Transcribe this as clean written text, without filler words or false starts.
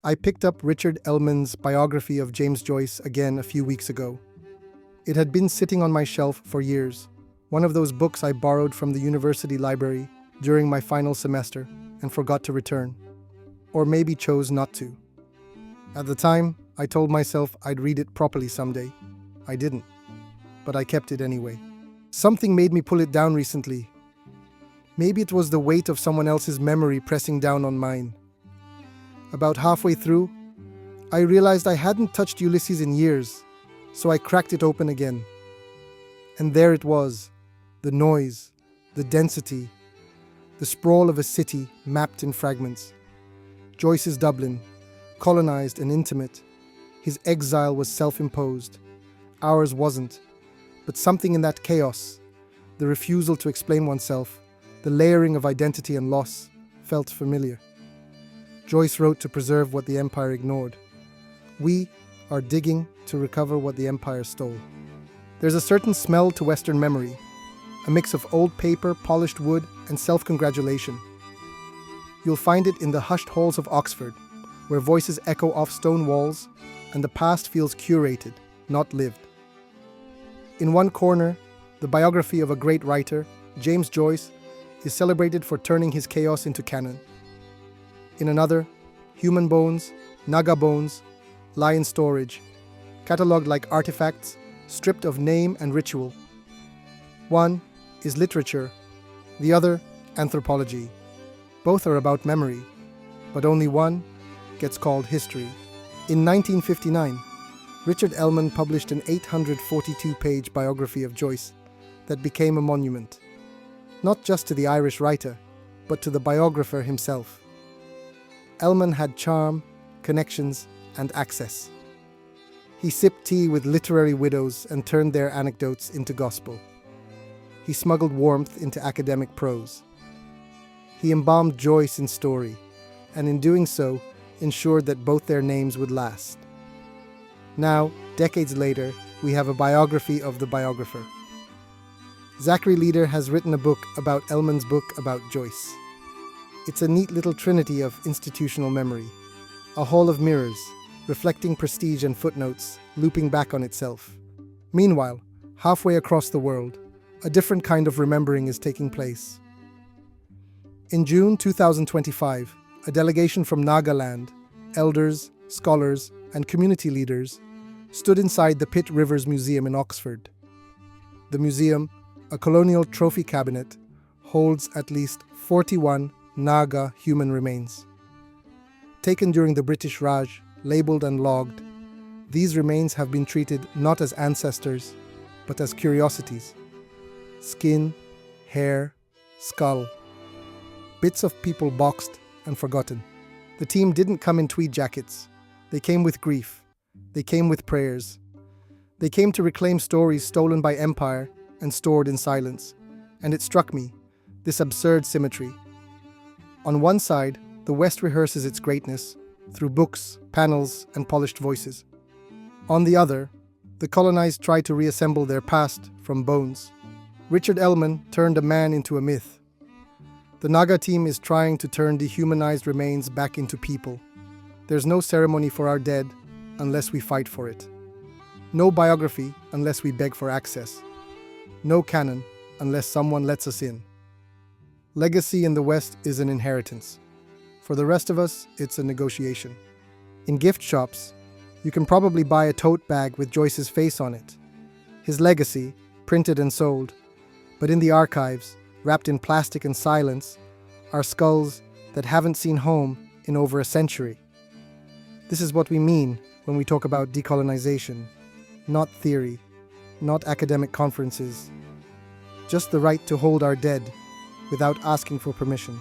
I picked up Richard Ellmann's biography of James Joyce again a few weeks ago. It had been sitting on my shelf for years, one of those books I borrowed from the university library during my final semester and forgot to return, or maybe chose not to. At the time, I told myself I'd read it properly someday. I didn't, but I kept it anyway. Something made me pull it down recently. Maybe it was the weight of someone else's memory pressing down on mine. About halfway through, I realized I hadn't touched Ulysses in years, so I cracked it open again. And there it was, the noise, the density, the sprawl of a city mapped in fragments. Joyce's Dublin, colonized and intimate. His exile was self-imposed. Ours wasn't. But something in that chaos, the refusal to explain oneself, the layering of identity and loss, felt familiar. Joyce wrote to preserve what the empire ignored. We are digging to recover what the empire stole. There's a certain smell to Western memory, a mix of old paper, polished wood, and self-congratulation. You'll find it in the hushed halls of Oxford, where voices echo off stone walls and the past feels curated, not lived. In one corner, the biography of a great writer, James Joyce, is celebrated for turning his chaos into canon. In another, human bones, Naga bones, lie in storage, catalogued like artifacts, stripped of name and ritual. One is literature, the other anthropology. Both are about memory, but only one gets called history. In 1959, Richard Ellmann published an 842-page biography of Joyce that became a monument, not just to the Irish writer, but to the biographer himself. Ellmann had charm, connections, and access. He sipped tea with literary widows and turned their anecdotes into gospel. He smuggled warmth into academic prose. He embalmed Joyce in story, and in doing so, ensured that both their names would last. Now, decades later, we have a biography of the biographer. Zachary Leader has written a book about Ellmann's book about Joyce. It's a neat little trinity of institutional memory, a hall of mirrors, reflecting prestige and footnotes, looping back on itself. Meanwhile, halfway across the world, a different kind of remembering is taking place. In June 2025, a delegation from Nagaland, elders, scholars, and community leaders, stood inside the Pitt Rivers Museum in Oxford. The museum, a colonial trophy cabinet, holds at least 41 Naga human remains. Taken during the British Raj, labelled and logged, these remains have been treated not as ancestors, but as curiosities. Skin, hair, skull. Bits of people boxed and forgotten. The team didn't come in tweed jackets. They came with grief. They came with prayers. They came to reclaim stories stolen by empire and stored in silence. And it struck me, this absurd symmetry. On one side, the West rehearses its greatness through books, panels, and polished voices. On the other, the colonized try to reassemble their past from bones. Richard Ellmann turned a man into a myth. The Naga team is trying to turn dehumanized remains back into people. There's no ceremony for our dead unless we fight for it. No biography unless we beg for access. No canon unless someone lets us in. Legacy in the West is an inheritance. For the rest of us, it's a negotiation. In gift shops, you can probably buy a tote bag with Joyce's face on it. His legacy, printed and sold. But in the archives, wrapped in plastic and silence, are skulls that haven't seen home in over a century. This is what we mean when we talk about decolonization. Not theory, not academic conferences. Just the right to hold our dead without asking for permission.